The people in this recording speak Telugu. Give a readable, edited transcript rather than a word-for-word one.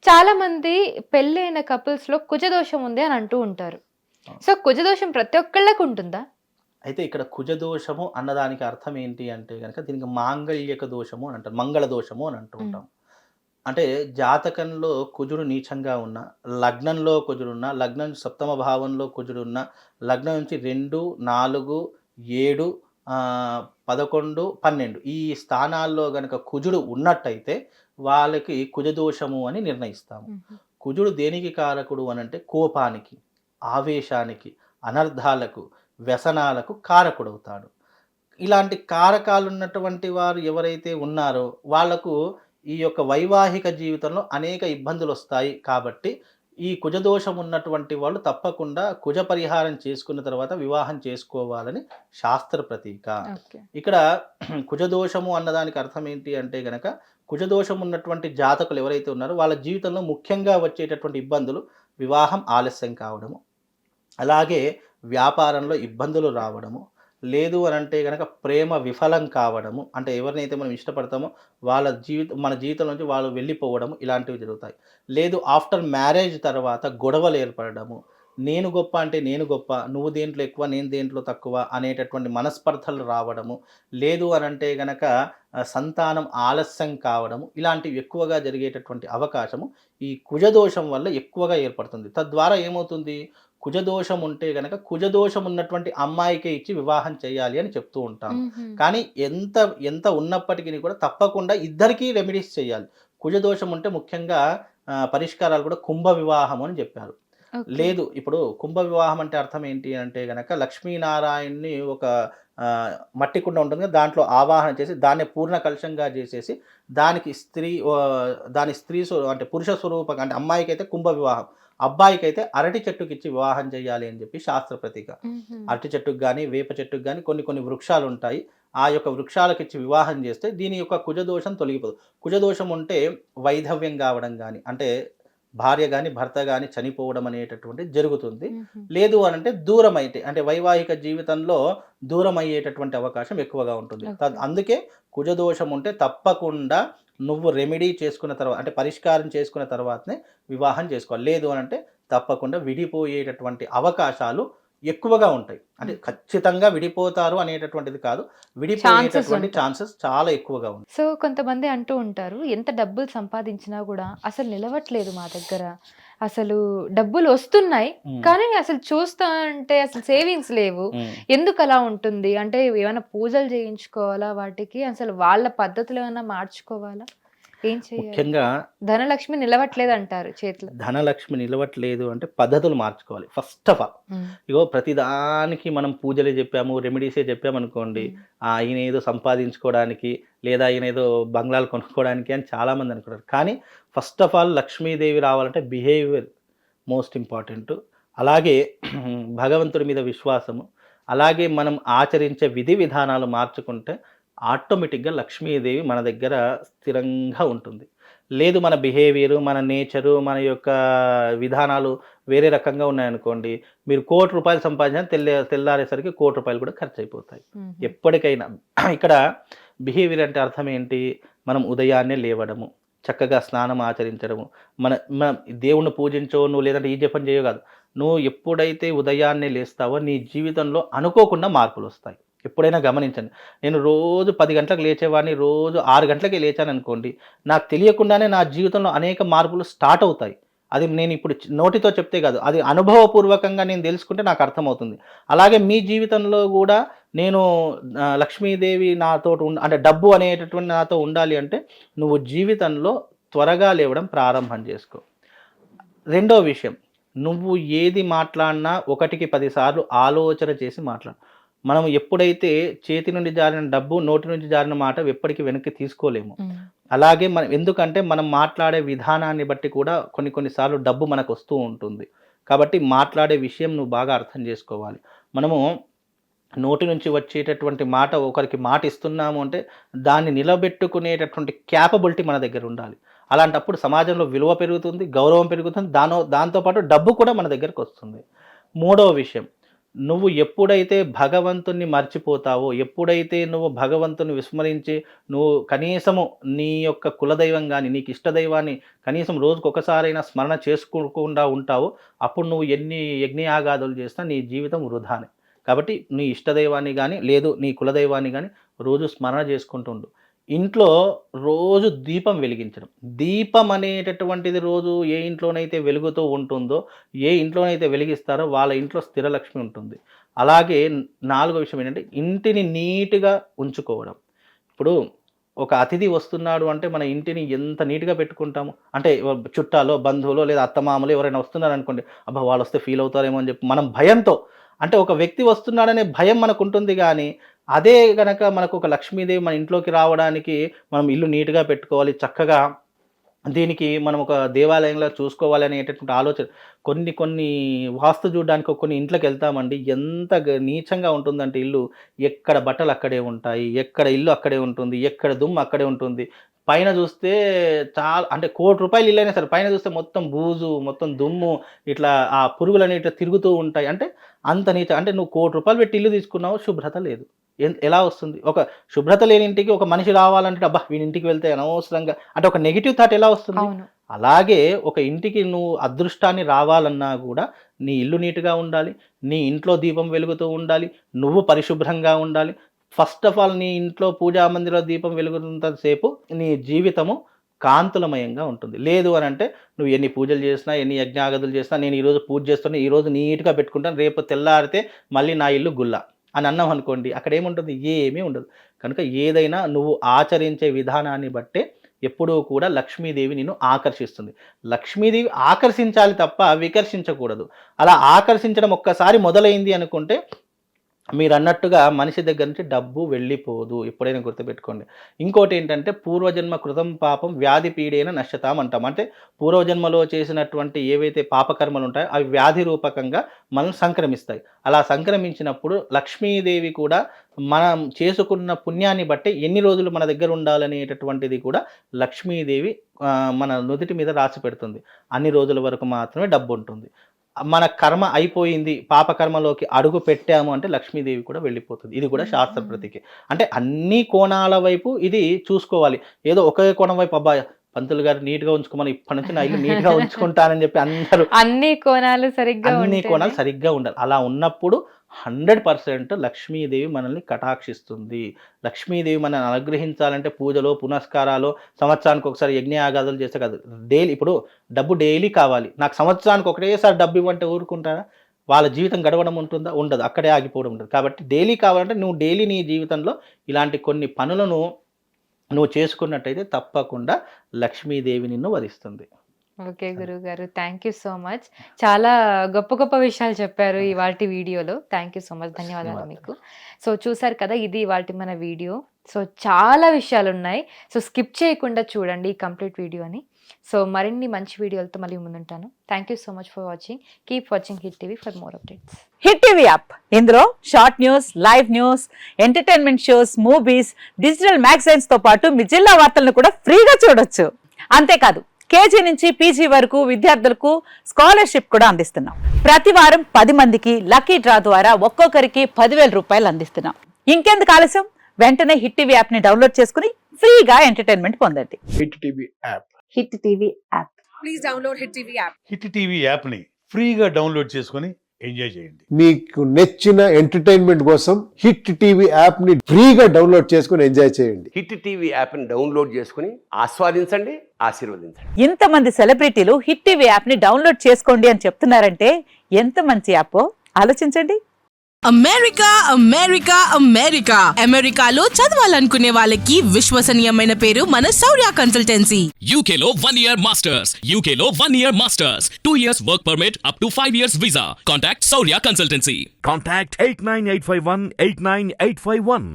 చాలా మంది పెళ్ళైన కపుల్స్‌లో కుజదోషం ఉంది అని అంటూ ఉంటారు. సో, కుజదోషం ప్రతి ఒక్కళ్ళకి ఉంటుందా? అయితే ఇక్కడ కుజదోషము అన్నదానికి అర్థం ఏంటి అంటే గనక దీనికి మాంగళ్యక దోషము అని అంటారు. మంగళ దోషము అని అంటూ హ్మ్. ఉంటాం. అంటే జాతకంలో కుజుడు నీచంగా ఉన్న, లగ్నంలో కుజుడున్న, లగ్నం సప్తమ భావంలో కుజుడున్న, లగ్నం నుంచి 2, 4, 7 11, 12 ఈ స్థానాల్లో గనక కుజుడు ఉన్నట్టయితే వాళ్ళకి కుజదోషము అని నిర్ణయిస్తాము. హుహు. కుజుడు దేనికి కారకుడు అనంటే కోపానికి, ఆవేశానికి, అనర్థాలకు, వ్యసనాలకు కారకుడవుతాడు. ఇలాంటి కారకాలున్నటువంటి వారు ఎవరైతే ఉన్నారో వాళ్ళకు ఈ యొక్క వైవాహిక జీవితంలో అనేక ఇబ్బందులొస్తాయి కాబట్టి, ఈ కుజదోషం ఉన్నటువంటి వాళ్ళు తప్పకుండా కుజ పరిహారం చేసుకున్న తర్వాత వివాహం చేసుకోవాలని శాస్త్ర ప్రతీక. ఓకే. ఇక్కడ కుజదోషము అన్నదానికి అర్థం ఏంటి అంటే గనక, కుజదోషం ఉన్నటువంటి జాతకులు ఎవరైతే ఉన్నారో వాళ్ళ జీవితంలో ముఖ్యంగా వచ్చేటటువంటి ఇబ్బందులు వివాహం ఆలస్యం కావడము, అలాగే వ్యాపారంలో ఇబ్బందులు రావడము, లేదు అనంటే గనక ప్రేమ విఫలం కావడము. అంటే ఎవరినైతే మనం ఇష్టపడతామో వాళ్ళ మన జీవితం నుంచి వాళ్ళు వెళ్ళిపోవడము ఇలాంటివి జరుగుతాయి. లేదు ఆఫ్టర్ మ్యారేజ్ తర్వాత గొడవలు ఏర్పడడము. నేను గొప్ప అంటే నేను గొప్ప, నువ్వు దేంట్లో ఎక్కువ, నేను దేంట్లో తక్కువ అనేటటువంటి మనస్పర్ధలు రావడము. లేదు అనంటే గనక సంతానం ఆలస్యం కావడము. ఇలాంటివి ఎక్కువగా జరిగేటటువంటి అవకాశము ఈ కుజదోషం వల్ల ఎక్కువగా ఏర్పడుతుంది. తద్వారా ఏమవుతుంది? కుజదోషం ఉంటే గనక కుజదోషం ఉన్నటువంటి అమ్మాయికే ఇచ్చి వివాహం చేయాలి అని చెప్తూ ఉంటాము. హుహు. కానీ ఎంత ఎంత ఉన్నప్పటికిని కూడా తప్పకుండా ఇద్దరికీ రెమెడీస్ చేయాలి. కుజదోషం ఉంటే ముఖ్యంగా పరిష్కారాలు కూడా కుంభ వివాహం అని చెప్పారు. ఓకే. లేదు ఇప్పుడు కుంభ వివాహం అంటే అర్థం ఏంటి అంటే గనక లక్ష్మీనారాయణ్‌ని ఒక మట్టి కుండ ఉంటుంది కదా! దాంట్లో ఆవాహన చేసి దాన్నే పూర్ణ కలశంగా చేసేసి దానికి దాని స్త్రీ అంటే పురుష స్వరూపంగా అంటే అమ్మాయికైతే కుంభ వివాహం. అబ్బాయికైతే అరటి చెట్టుకిచ్చి వివాహం చేయాలి అని చెప్పి శాస్త్ర ప్రతీక. హుహు. అరటి చెట్టుకి గాని, వేప చెట్టుకి గాని కొన్ని కొన్ని వృక్షాలుంటాయి. ఆ యొక్క వృక్షాలకిచ్చి వివాహం చేస్తే దీని యొక్క కుజదోషం తొలగిపోదు. కుజదోషం ఉంటే వైధవ్యం కావడం గాని, అంటే భార్య గాని, భర్త గాని చనిపోవడం అనేటటువంటిది జరుగుతుంది. హుహు. లేదు అనంటే దూరమైతే అంటే వైవాహిక జీవితంలో దూరమయ్యేటటువంటి అవకాశం ఎక్కువగా ఉంటుంది. ఓకే. అందుకే కుజదోషం ఉంటే తప్పకుండా నువ్వు రెమెడీ చేసుకున్న తర్వాత అంటే పరిష్కారం చేసుకున్న తర్వాతనే వివాహం చేసుకోవాలి. లేదు అనంటే తప్పకుండా విడిపోయేటటువంటి అవకాశాలు ఎక్కువగా ఉంటాయి. అంటే హ్మ్. ఖచ్చితంగా విడిపోతారు అనేటటువంటిది కాదు. ఛాన్సెస్ విడిపోయేటటువంటి ఉంటాయి. ఛాన్సెస్ చాలా ఎక్కువగా ఉంటాయి. సో, కొంతమంది అంటూ ఉంటారు, ఎంత డబ్బులు సంపాదించినా గూడా అసలు నిలవట్లేదు మా దగ్గర. అసలు డబ్బులొస్తున్నాయి, హ్మ్. కానీ అసలు చూస్తా అంటే అసలు సేవింగ్స్ లేవు. హ్మ్. ఎందుకలా ఉంటుంది? అంటే ఏమైనా పూజలు చేయించుకోవాలా వాటికి? అసలు వాళ్ళ పద్ధతులేమన్నా మార్చుకోవాలా? ఏం చేయాలి? ముఖ్యంగా ధనలక్ష్మి నిలవట్లేదంటారు చేతిలో. ధనలక్ష్మి నిలవట్లేదు అంటే పద్ధతులు మార్చుకోవాలి. ఫస్ట్ ఆఫ్ ఆల్ హ్మ్. ఇగో ప్రతిదానికి మనం పూజలే చెప్పాము, రెమెడీసే చెప్పామనుకోండి, హ్మ్. ఈయనేదో సంపాదించుకోవడానికి, లేదా ఈయనేదో బంగ్లాలు కొనుక్కోవడానికి అని చాలామంది అనుకుంటారు. కానీ ఫస్ట్ ఆఫ్ ఆల్ లక్ష్మీదేవి రావాలంటే బిహేవియర్ మోస్ట్ ఇంపార్టెంట్. అలాగే భగవంతుడి మీద విశ్వాసము, అలాగే మనం ఆచరించే విధి విధానాలు మార్చుకుంటే ఆటోమేటిక్‌గా లక్ష్మీదేవి మన దగ్గర స్థిరంగా ఉంటుంది. లేదు మన బిహేవియరు, మన నేచరు, మన యొక్క విధానాలు వేరే రకంగా ఉన్నాయనుకోండి, మీరు రూ. 1,00,00,000 సంపాదించిన తెల్లారేసరికి రూ. 1,00,00,000 కూడా ఖర్చయిపోతాయి. హుహు. ఎప్పటికైనా ఇక్కడ బిహేవియర్ అంటే అర్థం ఏంటి? మనం ఉదయాన్నే లేవడము, చక్కగా స్నానం ఆచరించడము, మన మన దేవుడిని పూజించో, నువ్వు లేదంటే ఈ జపం చేయో కాదు. నువ్వు ఎప్పుడైతే ఉదయాన్నే లేస్తావో నీ జీవితంలో అనుకోకుండా మార్పులొస్తాయి. ఎప్పుడైనా గమనించండి. నేను రోజు 10 గంటలకు లేచేవాడిని, రోజు 6 గంటలకే లేచాననుకోండి, నాకు తెలియకుండానే నా జీవితంలో అనేక మార్పులు స్టార్ట్ అవుతాయి. అది నేను ఇప్పుడు నోటితో చెప్తే కాదు, అది అనుభవపూర్వకంగా నేను తెలుసుకుంటే నాకు అర్థమవుతుంది. అలాగే మీ జీవితంలో గూడా నేను లక్ష్మీదేవి నాతోటి అంటే డబ్బు అనేటటువంటి నాతో ఉండాలి అంటే, నువ్వు జీవితంలో త్వరగా లేవడం ప్రారంభం చేసుకో. రెండో విషయం, నువ్వు ఏది మాట్లాడినా 1కి 10 సార్లు ఆలోచన చేసి మాట్లాడు. మనం ఎప్పుడైతే చేతి నుండి జారిన డబ్బు, నోటి నుంచి జారిన మాట ఎప్పటికి వెనక్కి తీసుకోలేము. హ్మ్. అలాగే ఎందుకంటే మనం మాట్లాడే విధానాన్ని బట్టి కూడా కొన్ని కొన్ని సార్లు డబ్బు మనకొస్తూ ఉంటుంది. కాబట్టి మాట్లాడే విషయం నువ్వు బాగా అర్థం చేసుకోవాలి. మనము నోటి నుంచి వచ్చేటటువంటి మాట ఒకరికి మాట ఇస్తున్నాము అంటే దాన్ని నిలబెట్టుకునేటటువంటి క్యాపబిలిటీ మన దగ్గర ఉండాలి. అలాంటప్పుడు సమాజంలో విలువ పెరుగుతుంది, గౌరవం పెరుగుతుంది. దాంతో పాటు డబ్బు కూడా మన దగ్గరకొస్తుంది. మూడవ విషయం, నువ్వు ఎప్పుడైతే భగవంతుణ్ణి మర్చిపోతావో, ఎప్పుడైతే నువ్వు భగవంతుని విస్మరించి నువ్వు కనీసము నీ యొక్క కులదైవం కానీ నీకు ఇష్టదైవాన్ని కనీసం రోజుకు ఒకసారైనా స్మరణ చేసుకోకుండా ఉంటావో, అప్పుడు నువ్వు ఎన్ని యజ్ఞయాగాదులు చేసినా నీ జీవితం వృధానే. కాబట్టి నీ ఇష్టదైవాన్ని కానీ లేదు నీ కులదైవాన్ని కానీ రోజు స్మరణ చేసుకుంటూ ఉండు. ఇంట్లో రోజు దీపం వెలిగించడం. దీపం అనేటటువంటిది రోజు ఏ ఇంట్లోనైతే వెలుగుతూ ఉంటుందో, ఏ ఇంట్లోనైతే వెలిగిస్తారో వాళ్ళ ఇంట్లో స్థిరలక్ష్మి ఉంటుంది. అలాగే 4వ విషయం ఏంటంటే ఇంటిని నీట్గా ఉంచుకోవడం. ఇప్పుడు ఒక అతిథి వస్తున్నాడు అంటే మన ఇంటిని ఎంత నీట్గా పెట్టుకుంటాము. అంటే చుట్టాలో బంధువులో లేదా అత్తమామలు ఎవరైనా వస్తున్నారు అనుకోండి, అబ్బా వాళ్ళు వస్తే ఫీల్ అవుతారేమో అని చెప్పి మనం భయంతో, అంటే ఒక వ్యక్తి వస్తున్నాడనే భయం మనకు ఉంటుంది. కానీ అదే గనక మనకు ఒక లక్ష్మీదేవి మన ఇంట్లోకి రావడానికి మనం ఇల్లు నీట్గా పెట్టుకోవాలి, చక్కగా దీనికి మనం ఒక దేవాలయంలో చూసుకోవాలి అనేటటువంటి ఆలోచన. కొన్ని వాస్తు చూడడానికి కొన్ని ఇంట్లోకి వెళ్తామండి, ఎంత నీచంగా ఉంటుందంటే ఇల్లు. ఎక్కడ బట్టలు అక్కడే ఉంటాయి, ఎక్కడ ఇల్లు అక్కడే ఉంటుంది, ఎక్కడ దుమ్ము అక్కడే ఉంటుంది. పైన చూస్తే చాలా అంటే ₹1,00,00,000 ఇల్లు అయినా సరే పైన చూస్తే మొత్తం బూజు, మొత్తం దుమ్ము, ఇట్లా ఆ పురుగులు అనేవి తిరుగుతూ ఉంటాయి. అంటే అంత నీచ. అంటే నువ్వు ₹1,00,00,000 పెట్టి ఇల్లు తీసుకున్నావు, శుభ్రత లేదు. ఎలా వస్తుంది? ఒక శుభ్రత లేని ఇంటికి ఒక మనిషి రావాలంటే అబ్బా వీని ఇంటికి వెళ్తే అనవసరంగా అంటే ఒక నెగిటివ్ థాట్ ఎలా వస్తుంది? అలాగే ఒక ఇంటికి నువ్వు అదృష్టాన్ని రావాలన్నా కూడా నీ ఇల్లు నీట్గా ఉండాలి, నీ ఇంట్లో దీపం వెలుగుతూ ఉండాలి, నువ్వు పరిశుభ్రంగా ఉండాలి. ఫస్ట్ ఆఫ్ ఆల్ నీ ఇంట్లో పూజా మందిరంలో దీపం వెలుగుతున్నంతసేపు నీ జీవితము కాంతులమయంగా ఉంటుంది. లేదు అని అంటే నువ్వు ఎన్ని పూజలు చేసినా, ఎన్ని యజ్ఞాగతులు చేసినా, నేను ఈరోజు పూజ చేస్తున్నా, ఈరోజు నీట్గా పెట్టుకుంటాను, రేపు తెల్లారితే మళ్ళీ నా ఇల్లు గుల్ల అని అన్నాం అనుకోండి, అక్కడ ఏముంటుంది? ఏమీ ఉండదు. కనుక ఏదైనా నువ్వు ఆచరించే విధానాన్ని బట్టే ఎప్పుడూ కూడా లక్ష్మీదేవి నిన్ను ఆకర్షిస్తుంది. లక్ష్మీదేవి ఆకర్షించాలి తప్ప వికర్షించకూడదు. అలా ఆకర్షించడం ఒక్కసారి మొదలైంది అనుకుంటే మీరు అన్నట్టుగా మనిషి దగ్గర నుంచి డబ్బు వెళ్ళిపోదు, ఎప్పుడైనా గుర్తుపెట్టుకోండి. ఇంకోటి ఏంటంటే పూర్వజన్మ కృతం పాపం వ్యాధి పీడైన నశ్యతాం అంటాం. అంటే పూర్వజన్మలో చేసినటువంటి ఏవైతే పాపకర్మలు ఉంటాయో అవి వ్యాధి రూపకంగా మనం సంక్రమిస్తాయి. అలా సంక్రమించినప్పుడు లక్ష్మీదేవి కూడా మనం చేసుకున్న పుణ్యాన్ని బట్టి ఎన్ని రోజులు మన దగ్గర ఉండాలనేటటువంటిది కూడా లక్ష్మీదేవి మన నుదుటి మీద రాసి పెడుతుంది. అన్ని రోజుల వరకు మాత్రమే డబ్బు ఉంటుంది. మన కర్మ అయిపోయింది, పాపకర్మలోకి అడుగు పెట్టాము అంటే లక్ష్మీదేవి కూడా వెళ్ళిపోతుంది. ఇది కూడా శాస్త్ర ప్రతికి. అంటే అన్ని కోణాల వైపు ఇది చూసుకోవాలి. ఏదో ఒకే కోణం వైపు అబ్బాయి పంతులు గారు నీట్గా ఉంచుకోమని ఇప్పటి నుంచి నా ఇల్లు నీట్గా ఉంచుకుంటానని చెప్పి అందరూ అన్ని కోణాలు సరిగ్గా ఉండాలి. అలా ఉన్నప్పుడు 100% లక్ష్మీదేవి మనల్ని కటాక్షిస్తుంది. లక్ష్మీదేవి మనల్ని అనుగ్రహించాలంటే పూజలో పునస్కారాలు సంవత్సరానికి ఒకసారి యజ్ఞయాగాదులు చేస్తే కాదు, డైలీ. ఇప్పుడు డబ్బు డైలీ కావాలి, నాకు సంవత్సరానికి ఒకటేసారి డబ్బు ఇవ్వంటే ఊరుకుంటారా? వాళ్ళ జీవితం గడవడం ఉంటుందా? ఉండదు, అక్కడే ఆగిపోవడం ఉంటుంది. కాబట్టి డైలీ కావాలంటే నువ్వు డైలీ నీ జీవితంలో ఇలాంటి కొన్ని పనులను నువ్వు చేసుకున్నట్టయితే తప్పకుండా లక్ష్మీదేవి నిన్ను వరిస్తుంది. ఓకే గురువు గారు, థ్యాంక్ యూ సో మచ్. చాలా గొప్ప గొప్ప విషయాలు చెప్పారు ఇవాల్టి వీడియోలో. థ్యాంక్ యూ సో మచ్, ధన్యవాదాలు మీకు. సో చూసారు కదా, ఇది ఇవాల్టి మన వీడియో. సో చాలా విషయాలు ఉన్నాయి, సో స్కిప్ చేయకుండా చూడండి ఈ కంప్లీట్ వీడియోని. సో మరిన్ని మంచి వీడియోలతో మళ్ళీ ముందుంటాను. Thank you so much for watching. Keep watching Hit TV for more updates. Hit TV app, ఇందులో short news, live news, entertainment shows, movies, digital magazines తో పాటు మీ జిల్లా వార్తలను కూడా ఫ్రీగా చూడొచ్చు. అంతేకాదు కేజీ నుంచి పీజీ వరకు విద్యార్థులకు స్కాలర్షిప్ కూడా అందిస్తున్నాం. ప్రతి వారం 10 మందికి లక్కీ డ్రా ద్వారా ఒక్కొక్కరికి 10,000 రూపాయలు అందిస్తున్నాం. ఇంకెందుకు ఆలస్యం, వెంటనే హిట్ టీవీ యాప్ ని డౌన్లోడ్ చేసుకుని ఫ్రీగా ఎంటర్టైన్మెంట్ పొందండి. Hit TV app. Hit TV app. Please download hit TV app. Hit TV app ని ఫ్రీగా డౌన్లోడ్ చేసుకొని ఎంజాయ్ చేయండి. మీకు నచ్చిన ఎంటర్టైన్మెంట్ కోసం హిట్ టీవీ యాప్ ని ఫ్రీగా డౌన్లోడ్ చేసుకొని ఎంజాయ్ చేయండి. హిట్ టీవీ యాప్ని డౌన్లోడ్ చేసుకుని ఆస్వాదించండి, ఆశీర్వదించండి. ఇంతమంది సెలబ్రిటీలు హిట్ టీవీ యాప్ ని డౌన్లోడ్ చేసుకోండి అని చెప్తున్నారంటే ఎంత మంచి యాప్ ఆలోచించండి. అమెరికా అమెరికా అమెరికా అమెరికాలో చదవాలనుకునే వాళ్ళకి విశ్వసనీయమైన పేరు మన శౌర్య కన్సల్టెన్సీ. UK లో 1 year masters. UK లో 1 year masters. 2 years work permit up to 5 years visa. Contact Saurya Consultancy. Contact 89851 89851.